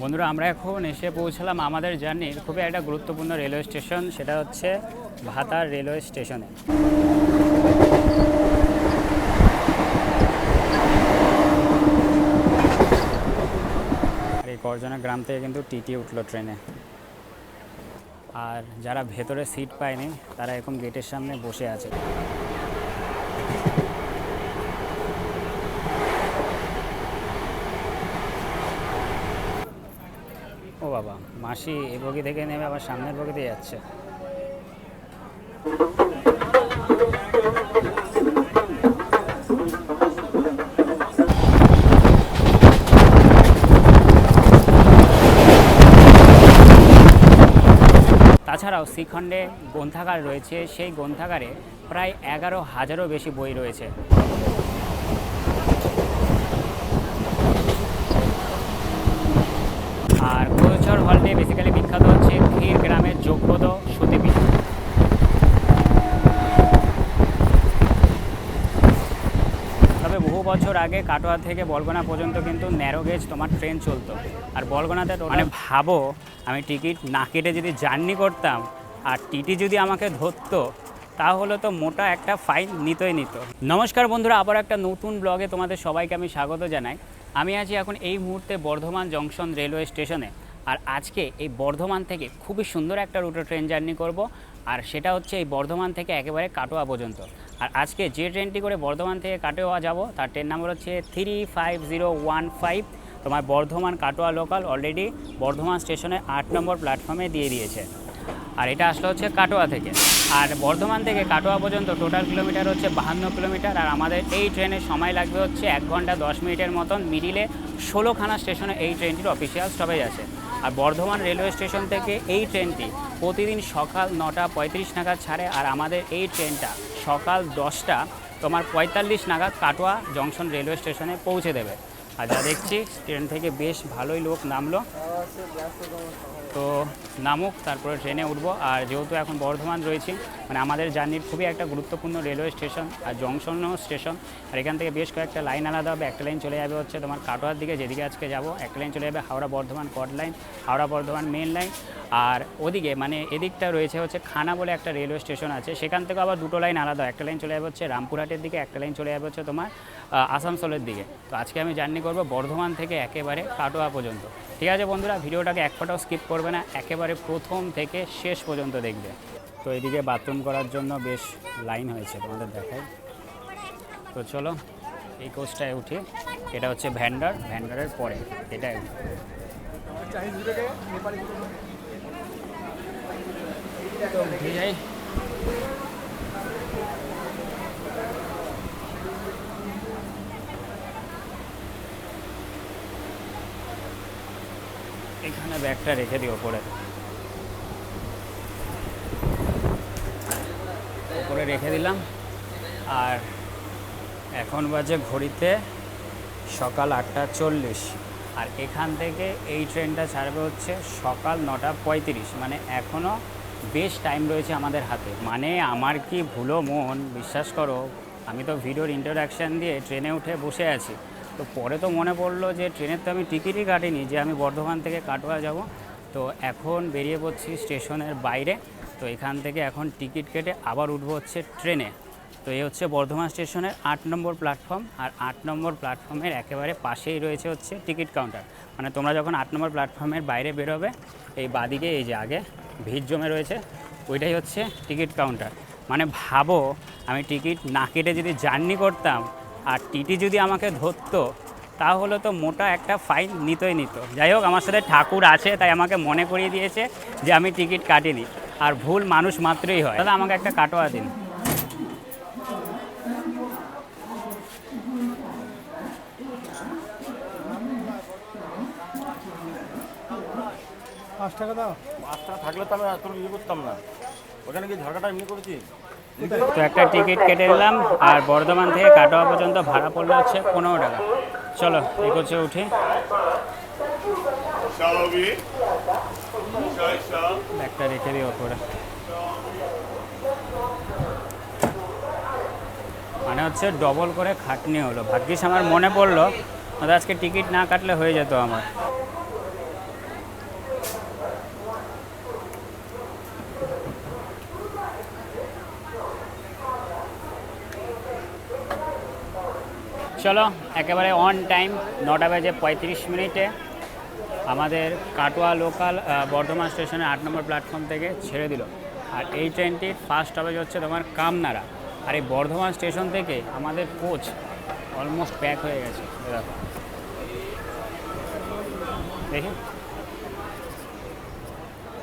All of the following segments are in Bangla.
বন্ধুরা আমরা এখন এসে পৌঁছালাম আমাদের জার্নির খুবই একটা গুরুত্বপূর্ণ রেলওয়ে স্টেশন, সেটা হচ্ছে ভাতার রেলওয়ে স্টেশনে। আর এই করজনা গ্রাম থেকে কিন্তু টিটি উঠলো ট্রেনে। আর যারা ভেতরে সিট পায়নি তারা এখন গেটের সামনে বসে আছে। ও বাবা, মাসি এই বগি থেকে নেমে আবার সামনের বগিতে যাচ্ছে। তাছাড়াও শ্রীখণ্ডে গ্রন্থাগার রয়েছে, সেই গ্রন্থাগারে প্রায় 11,000-এরও বেশি বই রয়েছে। আর গোলচর হলটি বেসিক্যালি বিখ্যাত হচ্ছে ক্ষীর গ্রামের যোগ্যদ সতীপীঠ। তবে বহু বছর আগে কাটোয়া থেকে বলগোনা পর্যন্ত কিন্তু ন্যারো গেজ তোমার ট্রেন চলতো। আর বলগোনাতে মানে ভাবো, আমি টিকিট না কেটে যদি জার্নি করতাম আর টিটি যদি আমাকে ধরতো তাহলে তো মোটা একটা ফাইন নিতই নিত। নমস্কার বন্ধুরা, আবার একটা নতুন ব্লগে তোমাদের সবাইকে আমি স্বাগত জানাই। আমি আছি এখন এই মুহূর্তে বর্ধমান জংশন রেলওয়ে স্টেশনে। আর আজকে এই বর্ধমান থেকে খুবই সুন্দর একটা রুটে ট্রেন জার্নি করব। আর সেটা হচ্ছে এই বর্ধমান থেকে একেবারে কাটোয়া পর্যন্ত। আর আজকে যে ট্রেনটি করে বর্ধমান থেকে কাটোয়া যাব তার ট্রেন নাম্বার হচ্ছে 35015। তোমার বর্ধমান কাটোয়া লোকাল অলরেডি বর্ধমান স্টেশনে 8 নম্বর প্ল্যাটফর্মে দিয়ে দিয়েছে। আর এটা আসলে হচ্ছে কাটোয়া থেকে। আর বর্ধমান থেকে কাটোয়া পর্যন্ত টোটাল কিলোমিটার হচ্ছে 52 কিলোমিটার। আর আমাদের এই ট্রেনের সময় লাগবে হচ্ছে 1 ঘন্টা 10 মিনিটের মতন। মিডিলে 16খানা স্টেশনে এই ট্রেনটির অফিসিয়াল স্টপেজ আছে। আর বর্ধমান রেলওয়ে স্টেশন থেকে এই ট্রেনটি প্রতিদিন সকাল 9:35 নাগাদ ছাড়ে। আর আমাদের এই ট্রেনটা সকাল 10:45 নাগাদ কাটোয়া জংশন রেলওয়ে স্টেশনে পৌঁছে দেবে। আর যা দেখছি ট্রেন থেকে বেশ ভালোই লোক নামলো, তো নামুক তারপরে ট্রেনে উঠবো। আর যেহেতু এখন বর্ধমান রয়েছি, মানে আমাদের জার্নির খুবই একটা গুরুত্বপূর্ণ রেলওয়ে স্টেশন আর জংশনও স্টেশন। আর এখান থেকে বেশ কয়েকটা লাইন আলাদা হবে। একটা লাইন চলে যাবে হচ্ছে তোমার কাটোয়ার দিকে, যেদিকে আজকে যাব। একটা লাইন চলে যাবে হাওড়া বর্ধমান কট line, Howrah Bardhaman main line. আর ওদিকে মানে এদিকটা রয়েছে হচ্ছে খানা বলে একটা রেলওয়ে স্টেশন আছে, সেখান থেকে আবার দুটো লাইন আলাদা। একটা লাইন চলে যাবে হচ্ছে রামপুরহাটের দিকে, একটা লাইন চলে যাবে হচ্ছে তোমার আসানসোলের দিকে। তো আজকে আমি জার্নি করব বর্ধমান থেকে একেবারে কাটোয়া পর্যন্ত। ঠিক আছে বন্ধুরা, ভিডিওটাকে এক ফোঁটাও স্কিপ করবে না, একেবারে প্রথম থেকে শেষ পর্যন্ত দেখবে। তো এদিকে বাথরুম করার জন্য বেশ লাইন হয়েছে, তোমাদের দেখাই। তো চলো এই কোচটায় উঠি। এটা হচ্ছে ভ্যান্ডারের পরে এটাই তো উঠে যাই। এখানে ব্যাগটা রেখে দিই ওপরে রেখে দিলাম। আর এখন বাজে ঘড়িতে সকাল 8:40। আর এখান থেকে এই ট্রেনটা ছাড়বে হচ্ছে সকাল 9:35। মানে এখনও বেশ টাইম রয়েছে আমাদের হাতে। মানে আমার কি ভুলো মন, বিশ্বাস করো, আমি তো ভিডিওর ইন্ট্রোডাকশান দিয়ে ট্রেনে উঠে বসে আছি। তো পরে তো মনে পড়লো যে ট্রেনের তো আমি টিকিটই কাটিনি, যে আমি বর্ধমান থেকে কাটোয়া যাব। তো এখন বেরিয়ে পড়ছি স্টেশনের বাইরে। তো এখান থেকে এখন টিকিট কেটে আবার উঠবো হচ্ছে ট্রেনে। তো এই হচ্ছে বর্ধমান স্টেশনের 8 নম্বর প্ল্যাটফর্ম। আর 8 নম্বর প্ল্যাটফর্মের একেবারে পাশেই রয়েছে হচ্ছে টিকিট কাউন্টার। মানে তোমরা যখন 8 নম্বর প্ল্যাটফর্মের বাইরে বেরোবে, এই বাদিকে এই যে আগে ভিড় জমে রয়েছে, ওইটাই হচ্ছে টিকিট কাউন্টার। মানে ভাবো, আমি টিকিট না কেটে যদি জার্নি করতাম আর টিটি যদি আমাকে ধরতো তাহলে তো মোটা একটা ফাইন নিতই নিত। যাই হোক, আমার সাথে ঠাকুর আছে তাই আমাকে মনে করিয়ে দিয়েছে যে আমি টিকিট কাটিনি। আর ভুল মানুষ মাত্রই হয়। দাদা আমাকে একটা কাটোয়া দিন। ৳5 দাও। ৳5 থাকলে তো আমি এত করতাম না, ওখানে কি ঝরকাটা এমনি করেছি। তো একটা টিকিট কেটে নিলাম। আর বর্ধমান থেকে কাটোয়া পর্যন্ত ভাড়া পড়লো হচ্ছে 15 টাকা। চলো এগোচ্ছে উঠে ব্যাগটা রেখে দিই ওপরে। মানে হচ্ছে ডবল করে খাটনি হলো। ভাগ্যিস আমার মনে পড়লো, আজকে টিকিট না কাটলে হয়ে যেত আমার। চলো একেবারে অন টাইম 9:35 আমাদের কাটোয়া লোকাল বর্ধমান স্টেশনে 8 নম্বর প্ল্যাটফর্ম থেকে ছেড়ে দিল। আর এই ট্রেনটির ফার্স্ট স্টপেজ হচ্ছে তোমার কামনাড়া। আর এই বর্ধমান স্টেশন থেকে আমাদের কোচ অলমোস্ট প্যাক হয়ে গেছে, দেখো দেখি।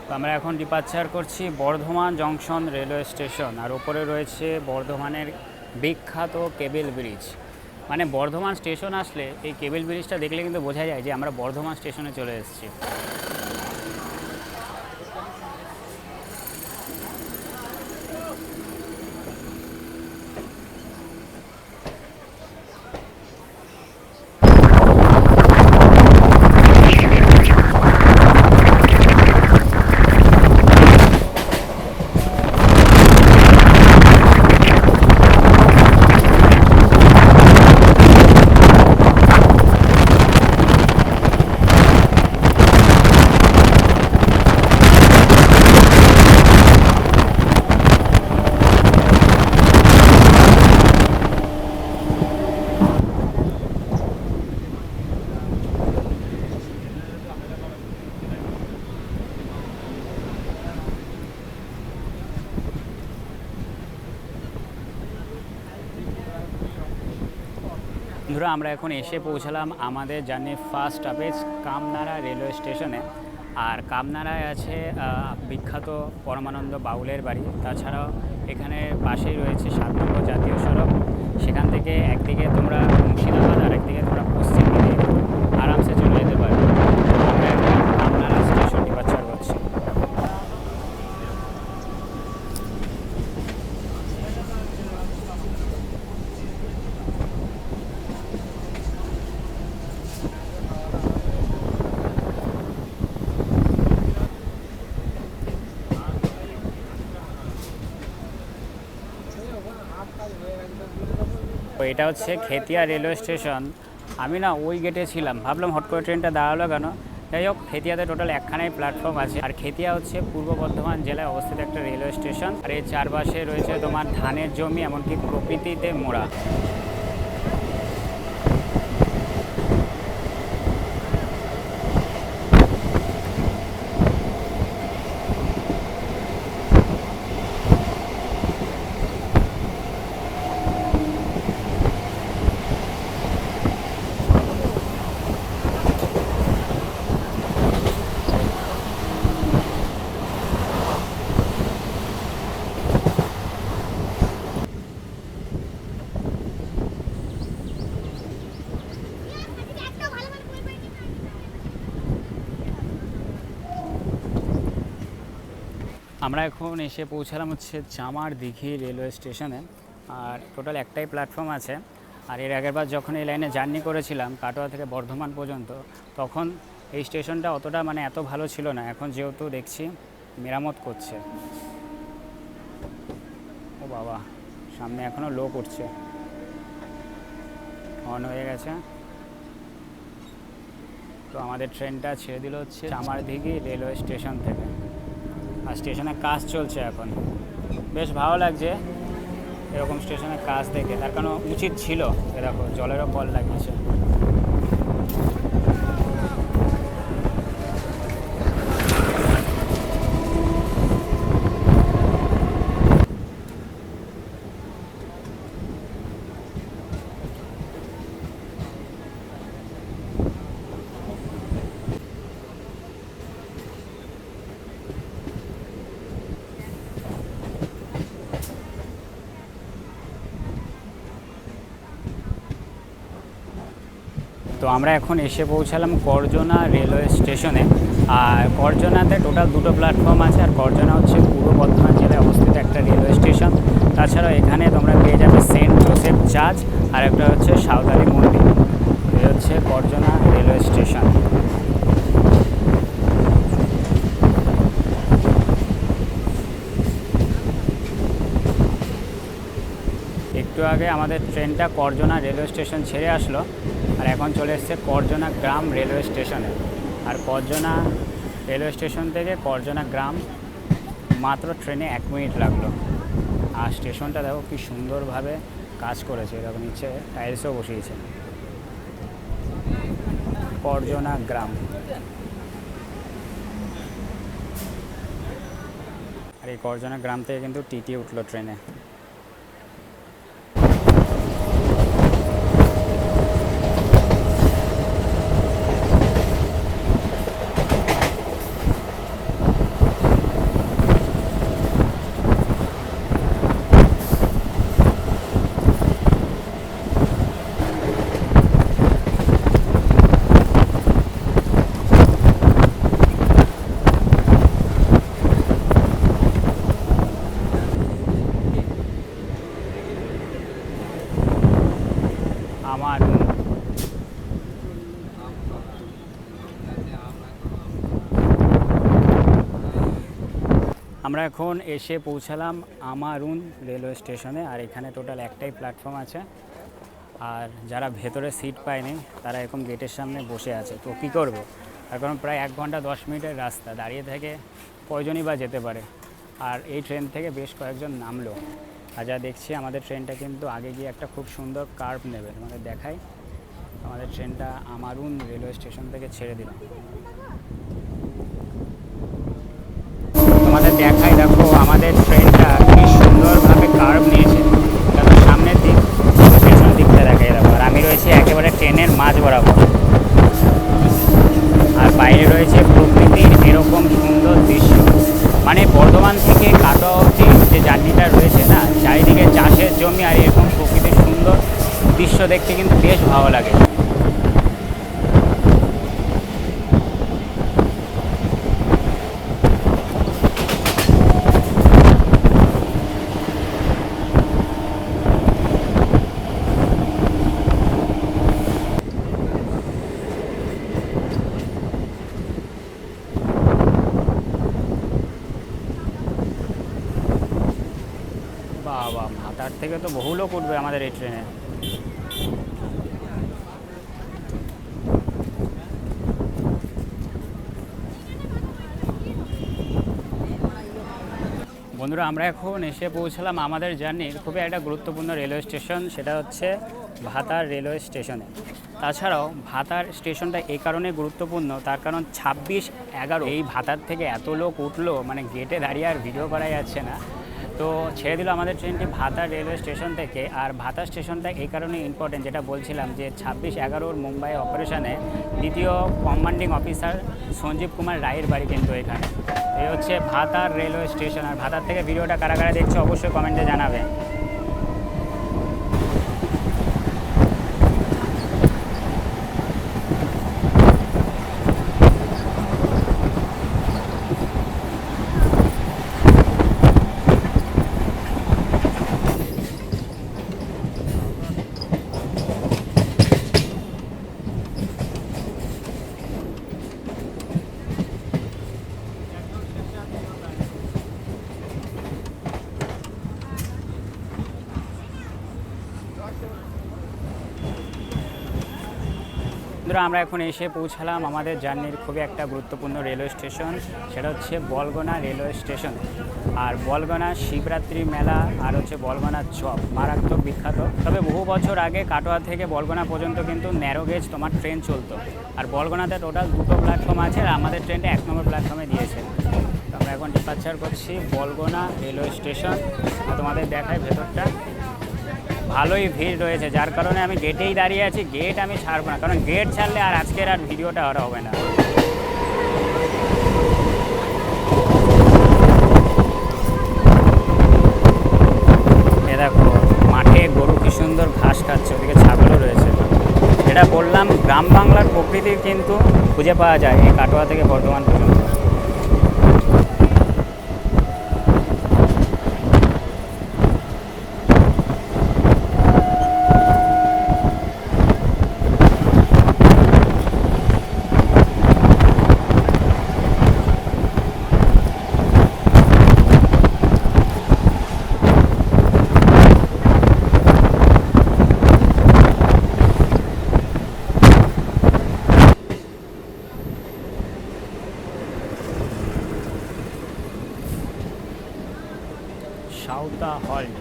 তো আমরা এখন ডিপার্চার করছি বর্ধমান জংশন রেলওয়ে স্টেশন। আর ওপরে রয়েছে বর্ধমানের বিখ্যাত কেবল ব্রিজ। মানে বর্ধমান স্টেশন আসলে এই কেবল ব্রিজটা দেখলে কিন্তু বোঝা যায় যে আমরা বর্ধমান স্টেশনে চলে এসেছি। বন্ধুরা আমরা এখন এসে পৌঁছালাম আমাদের জার্নির ফার্স্ট স্টপেজ কামনাড়া রেলওয়ে স্টেশনে। আর কামনাড়ায় আছে বিখ্যাত পরমানন্দ বাউলের বাড়ি। তাছাড়াও এখানে পাশেই রয়েছে 7 নম্বর জাতীয় সড়ক। সেখান থেকে একদিকে তোমরা মুর্শিদাবাদ আর একদিকে তোমরা পশ্চিম দিকে আরামসে চলে যেতে পারবে। আমরা এখন কামনাড়া স্টেশন ডিপার্চার করছি। তো এটা হচ্ছে খেতিয়া রেলওয়ে স্টেশন। আমি না ওই গেটে ছিলাম, ভাবলাম হট করে ট্রেনটা দাঁড়ালো কেন। যাই হোক, খেতিয়াতে টোটাল একখানাই প্ল্যাটফর্ম আছে। আর খেতিয়া হচ্ছে পূর্ব বর্ধমান জেলায় অবস্থিত একটা রেলওয়ে স্টেশন। আর এর চারপাশে রয়েছে তোমার ধানের জমি, এমনকি প্রকৃতিতে মোড়া। আমরা এখন এসে পৌঁছালাম হচ্ছে চামারদিঘি রেলওয়ে স্টেশনে। আর টোটাল একটাই প্ল্যাটফর্ম আছে। আর এর আগেরবার যখন এই লাইনে জার্নি করেছিলাম কাটোয়া থেকে বর্ধমান পর্যন্ত, তখন এই স্টেশনটা অতটা মানে এত ভালো ছিল না। এখন যেহেতু দেখছি মেরামত করছে। ও বাবা, সামনে এখনও লোক উঠছে, অন হয়ে গেছে। তো আমাদের ট্রেনটা ছেড়ে দিল হচ্ছে চামারদিঘি রেলওয়ে স্টেশন থেকে। আর স্টেশনে কাজ চলছে এখন। বেশ ভালো লাগছে এরকম স্টেশনে কাজ দেখে, তার কারণ উচিত ছিল। এ দেখো জলেরও কল লাগিয়েছে। তো আমরা এখন এসে পৌঁছালাম করজনা রেলওয়ে স্টেশনে। আর করজনাতে টোটাল 2টো প্ল্যাটফর্ম আছে। আর করজনা হচ্ছে পূর্ব বর্ধমান জেলায় অবস্থিত একটা রেলওয়ে স্টেশন। তাছাড়াও এখানে তোমরা পেয়ে যাবে সেন্ট জোসেফ চার্চ, আর একটা হচ্ছে সাঁওতালি মন্দির। এই হচ্ছে করজনা রেলওয়ে স্টেশন। একটু আগে আমাদের ট্রেনটা করজনা রেলওয়ে স্টেশন ছেড়ে আসলো। আর এখন চলে এসছে করজনা গ্রাম রেলওয়ে স্টেশনে। আর করজনা রেলওয়ে স্টেশন থেকে করজনা গ্রাম মাত্র ট্রেনে 1 মিনিট লাগলো। আর স্টেশনটা দেখো কি সুন্দরভাবে কাজ করেছে, এরকম নিচে টাইলসও বসিয়েছে। করজনা গ্রাম, আর এই করজনা গ্রাম থেকে কিন্তু টিটি উঠলো ট্রেনে। আমার আমরা এখন এসে পৌঁছালাম আমারুন রেলওয়ে স্টেশনে। আর এখানে টোটাল একটাই প্ল্যাটফর্ম আছে, আর যারা ভেতরে সিট পায়নি তারা এরকম গেটের সামনে বসে আছে। তো কী করবো, তার কারণ প্রায় 1 ঘন্টা 10 মিনিটের রাস্তা, দাঁড়িয়ে থেকে কয়জনই বা যেতে পারে। আর এই ট্রেন থেকে বেশ কয়েকজন নামলো। আর যা দেখছি আমাদের ট্রেনটা কিন্তু আগে গিয়ে একটা খুব সুন্দর কার্ভ নেবে, আমাদের দেখাই। আমাদের ট্রেনটা আমারুন রেলওয়ে স্টেশন থেকে ছেড়ে দিলাম, তোমাদের দেখাই। দেখো আমাদের ট্রেনটা কি সুন্দরভাবে কার্ভ নিয়েছে, দেখো সামনের দিক, পেছন দিকটা দেখাই। দেখো আর আমি রয়েছি একেবারে ট্রেনের মাঝ বরাবর, আর বাইরে রয়েছে প্রকৃতির এরকম সুন্দর দৃশ্য। মানে বর্ধমান থেকে কাটোয়া অবধি যে জার্নিটা রয়েছে না, চারিদিকে চাষের জমি আর এরকম প্রকৃতির সুন্দর দৃশ্য দেখতে কিন্তু বেশ ভালো লাগে। বাবা, ভাতার থেকে তো বহু লোক উঠবে আমাদের এই ট্রেনে। বন্ধুরা, আমরা এখন এসে পৌঁছালাম আমাদের জার্নির খুবই একটা গুরুত্বপূর্ণ রেলওয়ে স্টেশন, সেটা হচ্ছে ভাতার রেলওয়ে স্টেশনে। তাছাড়াও ভাতার স্টেশনটা এই কারণে গুরুত্বপূর্ণ, তার কারণ 26-11 এই ভাতার থেকে এত লোক উঠলো, মানে গেটে দাঁড়িয়ে আর ভিডিও করা যাচ্ছে না। তো ছেড়ে দিল আমাদের ট্রেনটি ভাতার রেলওয়ে স্টেশন থেকে। আর ভাতার স্টেশনটা এই কারণে ইম্পর্টেন্ট, যেটা বলছিলাম যে 26-11 মুম্বাই অপারেশনে দ্বিতীয় কমান্ডিং অফিসার সঞ্জীব কুমার রায়ের বাড়ি কিন্তু এখানে। এই হচ্ছে ভাতার রেলওয়ে স্টেশন। আর ভাতার থেকে ভিডিওটা কারা কারা দেখছে অবশ্যই কমেন্টে জানাবে। বন্ধুরা, আমরা এখন এসে পৌঁছালাম আমাদের জার্নির খুবই একটা গুরুত্বপূর্ণ রেলওয়ে স্টেশন, সেটা হচ্ছে বলগোনা রেলওয়ে স্টেশন। আর বলগোনা শিবরাত্রি মেলা আর হচ্ছে বলগোনার চপ মারাত্মক বিখ্যাত। তবে বহু বছর আগে কাটোয়া থেকে বলগোনা পর্যন্ত কিন্তু ন্যারো গেজ তোমার ট্রেন চলতো। আর বলগোনাতে টোটাল 2টো প্ল্যাটফর্ম আছে, আর আমাদের ট্রেনটা 1 নম্বর প্ল্যাটফর্মে দিয়েছে। তো আমরা এখন ডিপার্চার করছি বলগোনা রেলওয়ে স্টেশন। তোমাদের দেখায় ভেতরটা ভালোই ভিড় রয়েছে, যার কারণে আমি গেটেই দাঁড়িয়ে আছি। গেট আমি ছাড়বো না, কারণ গেট ছাড়লে আর আজকের আর ভিডিওটা আর হবে না। এ দেখো মাঠে গরু কি সুন্দর ঘাস খাচ্ছে, ওদিকে ছাগলও রয়েছে। যেটা বললাম, গ্রাম বাংলার প্রকৃতি কিন্তু খুঁজে পাওয়া যায় এই কাটোয়া থেকে বর্ধমান পর্যন্ত। সাউতা হল্ট।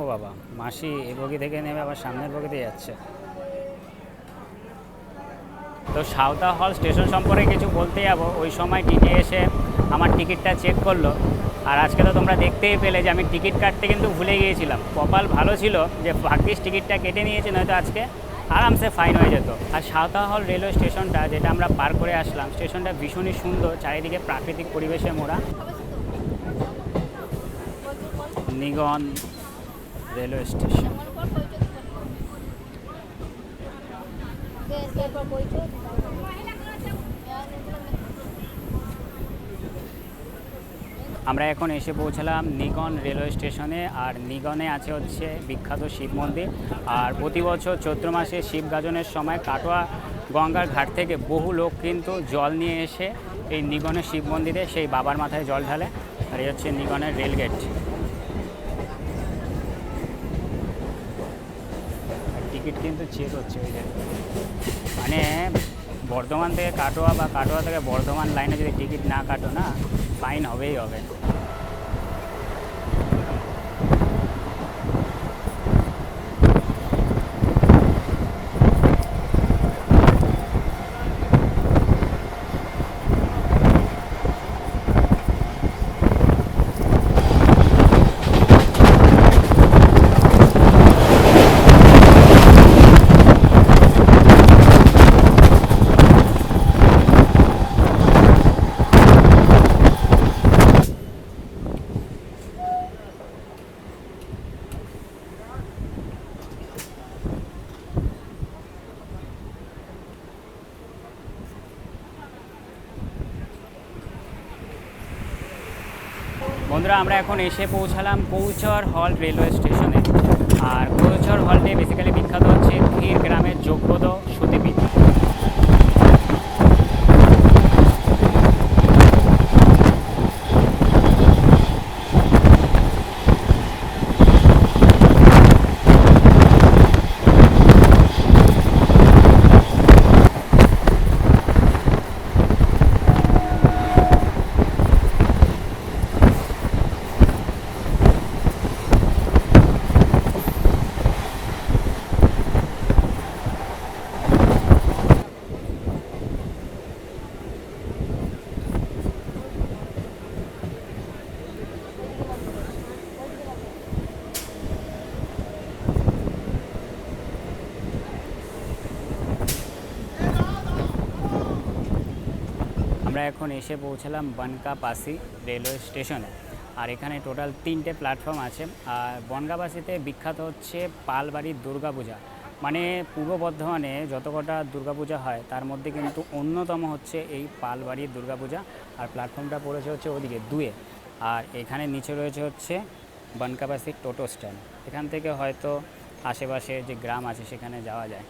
ও বাবা, মাসি এই বগি থেকে নেমে আবার সামনের বগিতে যাচ্ছে। তো সাঁওতা হল স্টেশন সম্পর্কে কিছু বলতে যাবো, ওই সময় টিটি এসে আমার টিকিটটা চেক করলো। আর আজকে তো তোমরা দেখতেই পেলে যে আমি টিকিট কাটতে কিন্তু ভুলে গিয়েছিলাম। কপাল ভালো ছিল যে ভাগ্যিস টিকিটটা কেটে নিয়েছে, নয়তো আজকে আরামসে ফাইন হয়ে যেত। আর সাঁওতা হল রেলওয়ে স্টেশনটা যেটা আমরা পার করে আসলাম, স্টেশনটা ভীষণই সুন্দর, চারিদিকে প্রাকৃতিক পরিবেশে মোড়া। নিগন রেলওয়ে স্টেশন। আমরা এখন এসে পৌঁছালাম নিগন রেলওয়ে স্টেশনে। আর নিগনে আছে হচ্ছে বিখ্যাত শিব মন্দির। আর প্রতি বছর চৈত্র মাসে শিব গাজনের সময় কাটোয়া গঙ্গার ঘাট থেকে বহু লোক কিন্তু জল নিয়ে এসে এই নিগনের শিব মন্দিরে সেই বাবার মাথায় জল ঢালে। আর এই হচ্ছে নিগনের রেলগেট। টিকিট কিন্তু চেক হচ্ছে ওই জায়গায়, মানে বর্ধমান থেকে কাটোয়া বা কাটোয়া থেকে বর্ধমান লাইনে যদি টিকিট না কাটো না, ফাইন হবেই হবে। বন্ধুরা, আমরা এখন এসে পৌঁছালাম কৌচর হল রেলওয়ে স্টেশনে। আর কৌচর হলটি বেসিক্যালি বিখ্যাত হচ্ছে ধীর গ্রামের যোগপদ সতীপীঠ। আমরা এখন এসে পৌঁছালাম বনগাঁপাসি রেলওয়ে স্টেশনে। আর এখানে টোটাল 3টে প্ল্যাটফর্ম আছে। আর বনগাঁপাসিতে বিখ্যাত হচ্ছে পালবাড়ির দুর্গাপূজা। মানে পূর্ব বর্ধমানে যত কটা দুর্গাপূজা হয় তার মধ্যে কিন্তু অন্যতম হচ্ছে এই পালবাড়ির দুর্গাপূজা। আর প্ল্যাটফর্মটা পড়েছে হচ্ছে ওদিকে 2-এ। আর এখানে নিচে রয়েছে হচ্ছে বনগাঁপাসির টোটো স্ট্যান্ড। এখান থেকে হয়তো আশেপাশে যে গ্রাম আছে সেখানে যাওয়া যায়।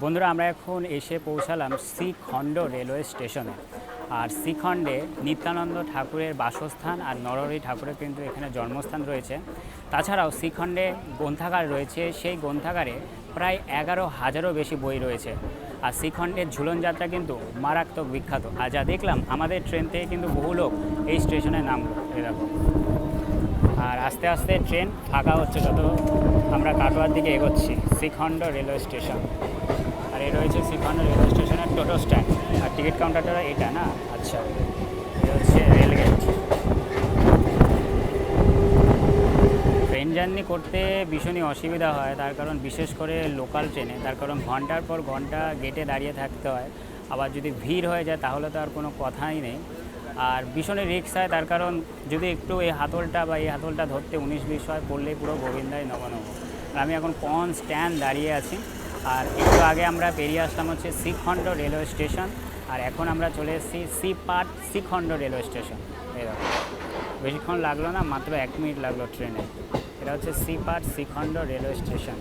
বন্ধুরা, আমরা এখন এসে পৌঁছালাম শ্রীখণ্ড রেলওয়ে স্টেশনে। আর শ্রীখণ্ডে নিত্যানন্দ ঠাকুরের বাসস্থান আর নরহরি ঠাকুরের কিন্তু এখানে জন্মস্থান রয়েছে। তাছাড়াও শ্রীখণ্ডে গ্রন্থাগার রয়েছে, সেই গ্রন্থাগারে প্রায় 11,000-এরও বেশি বই রয়েছে। আর শ্রীখণ্ডের ঝুলন যাত্রা কিন্তু মারাত্মক বিখ্যাত। আর যা দেখলাম, আমাদের ট্রেন থেকে কিন্তু বহু লোক এই স্টেশনে নামলো এরকম। আর আস্তে আস্তে ট্রেন ফাঁকা হচ্ছে যত আমরা কাটোয়ার দিকে এগোচ্ছি। Shrikhand railway station. আর এই রয়েছে শ্রীখণ্ড রেলওয়ে স্টেশনের টোটো স্ট্যান্ড। আর টিকিট কাউন্টারটা এটা না? আচ্ছা, এটা হচ্ছে রেলগেট। ট্রেন জার্নি করতে ভীষণই অসুবিধা হয়, তার কারণ বিশেষ করে লোকাল ট্রেনে, তার কারণ ঘন্টার পর ঘন্টা গেটে দাঁড়িয়ে থাকতে হয়। আবার যদি ভিড় হয়ে যায় তাহলে তো আর কোনো কথাই নেই। আর ভীষণই রিস্ক হয়, তার কারণ যদি একটু এই হাতলটা বা এই হাতলটা ধরতে 19-20 হয় পড়লেই পুরো গোবিন্দাই নবনব। আমি এখন কোন স্ট্যান্ড দাঁড়িয়ে আছি। আর একটু আগে আমরা পেরিয়ে আসলাম হচ্ছে শ্রীখণ্ড রেলওয়ে স্টেশন। আর এখন আমরা চলে এসেছি সিপাট শ্রীখণ্ড রেলওয়ে স্টেশন। এই দেখো, বেশিক্ষণ লাগলো না, মাত্র 1 মিনিট লাগলো ট্রেনে। এটা হচ্ছে সিপাট শ্রীখণ্ড রেলওয়ে স্টেশন।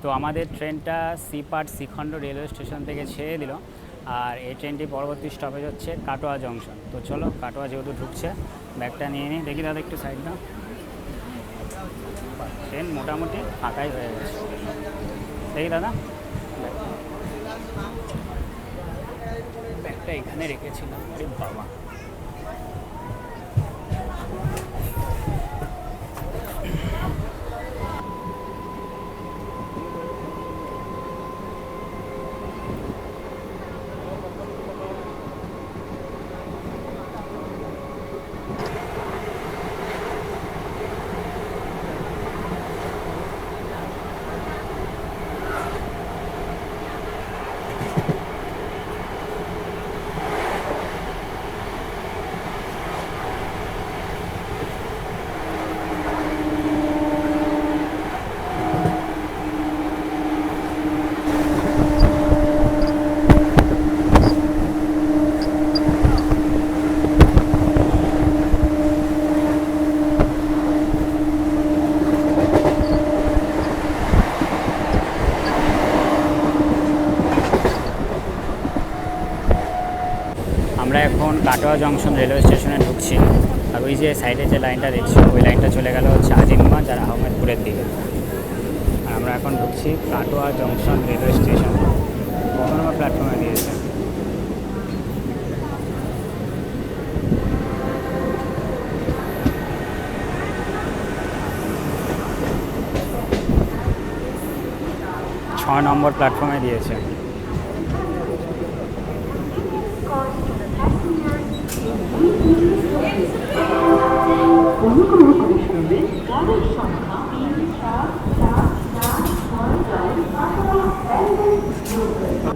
তো আমাদের ট্রেনটা সিপাট শ্রীখণ্ড রেলওয়ে স্টেশন থেকে ছেড়ে দিল, আর এই ট্রেনটি পরবর্তী স্টপেজ হচ্ছে কাটোয়া জংশন। তো চলো, কাটোয়া যেহেতু ঢুকছে, ব্যাগটা নিয়ে নিই। দেখি দাদা একটু সাইড দাও। ট্রেন মোটামুটি ফাঁকাই হয়ে গেছে। দেখি দাদা, ব্যাগটা এখানে রেখেছিলাম। আরে বাবা, আমরা এখন কাটোয়া জংশন রেলওয়ে স্টেশনে ঢুকছি। আর ওই যে সাইডে যে লাইনটা দেখছি, ওই লাইনটা চলে গেল হচ্ছে আজিমগঞ্জ আর আহমেদপুরের দিকে। আর আমরা এখন ঢুকছি কাটোয়া জংশন রেলওয়ে স্টেশন। 15 নম্বর প্ল্যাটফর্মে দিয়েছে। ছয় নম্বর প্ল্যাটফর্মে দিয়েছে।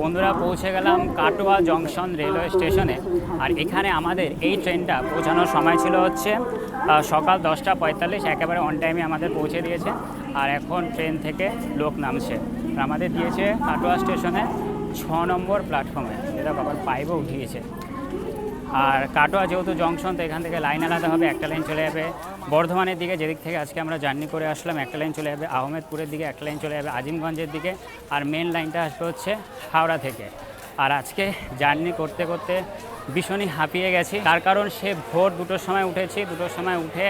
বন্ধুরা, পৌঁছে গেলাম কাটোয়া জংশন রেলওয়ে স্টেশনে। আর এখানে আমাদের এই ট্রেনটা পৌঁছানোর সময় ছিল হচ্ছে সকাল 10:45। একেবারে অন টাইমে আমাদের পৌঁছে দিয়েছে। আর এখন ট্রেন থেকে লোক নামছে। আর আমাদের দিয়েছে কাটোয়া স্টেশনে 6 নম্বর প্ল্যাটফর্মে। এটা বাবার পাইপও উঠিয়েছে। আর কাটোয়া যেহেতু জংশন, তো এখান থেকে লাইন আলাদা হবে। একটা লাইন চলে যাবে বর্ধমানের দিকে, যেদিক থেকে আজকে আমরা জার্নি করে আসলাম। একটা লাইন চলে যাবে আহমেদপুরের দিকে, একটা লাইন চলে যাবে আজিমগঞ্জের দিকে। আর মেন লাইনটা আসবে হচ্ছে হাওড়া থেকে। আর আজকে জার্নি করতে করতে ভীষণই হাঁপিয়ে গেছি। তার কারণ সে ভোর 2টোর সময় উঠেছি। 2টোর সময় উঠে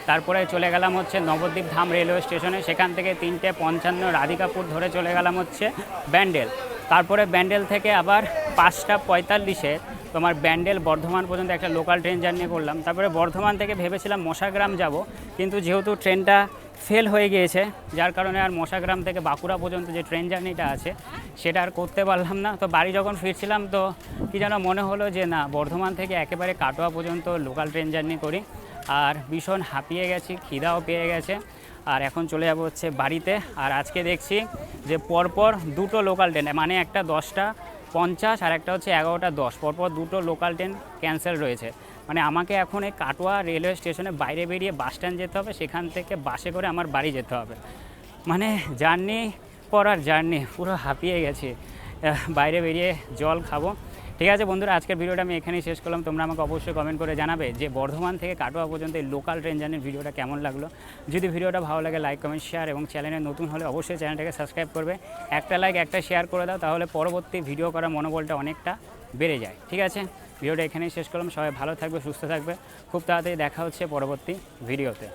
তারপরে চলে গেলাম হচ্ছে নবদ্বীপ ধাম রেলওয়ে স্টেশনে। সেখান থেকে 3:55 রাধিকাপুর ধরে চলে গেলাম হচ্ছে ব্যান্ডেল। তারপরে ব্যান্ডেল থেকে আবার 5:45 তোমার ব্যান্ডেল বর্ধমান পর্যন্ত একটা লোকাল ট্রেন জার্নি করলাম। তারপরে বর্ধমান থেকে ভেবেছিলাম মশাগ্রাম যাব, কিন্তু যেহেতু ট্রেনটা ফেল হয়ে গিয়েছে, যার কারণে আর মশাগ্রাম থেকে বাঁকুড়া পর্যন্ত যে ট্রেন জার্নিটা আছে সেটা আর করতে পারলাম না। তো বাড়ি যখন ফিরছিলাম, তো কি যেন মনে হলো যে না, বর্ধমান থেকে একেবারে কাটোয়া পর্যন্ত লোকাল ট্রেন জার্নি করি। আর ভীষণ হাঁপিয়ে গেছি, খিদাও পেয়ে গেছে। আর এখন চলে যাব হচ্ছে বাড়িতে। আর আজকে দেখছি যে পরপর 2টো লোকাল ট্রেন, মানে একটা 10:50 আর একটা হচ্ছে 11:10, পরপর 2টো লোকাল ট্রেন ক্যান্সেল রয়েছে। মানে আমাকে এখন এই কাটোয়া রেলওয়ে স্টেশনে বাইরে বেরিয়ে বাস স্ট্যান্ড যেতে হবে, সেখান থেকে বাসে করে আমার বাড়ি যেতে হবে। মানে জার্নি পর আর জার্নি, পুরো হাঁপিয়ে গেছি। বাইরে বেরিয়ে জল খাবো। ঠিক আছে বন্ধুরা, আজকের ভিডিওটা আমি এখানেই শেষ করলাম। তোমরা আমাকে অবশ্যই কমেন্ট করে জানাবে যে বর্ধমান থেকে কাটোয়া পর্যন্ত এই লোকাল ট্রেন জার্নির ভিডিওটা কেমন লাগলো। যদি ভিডিওটা ভালো লাগে, লাইক, কমেন্ট, শেয়ার, এবং চ্যানেলে নতুন হলে অবশ্যই চ্যানেলটাকে সাবস্ক্রাইব করবে। একটা লাইক, একটা শেয়ার করে দাও, তাহলে পরবর্তী ভিডিও করার মনোবলটা অনেকটা বেড়ে যায়। ঠিক আছে, ভিডিওটা এখানেই শেষ করলাম। সবাই ভালো থাকবে, সুস্থ থাকবে। খুব তাড়াতাড়ি দেখা হচ্ছে পরবর্তী ভিডিওতে।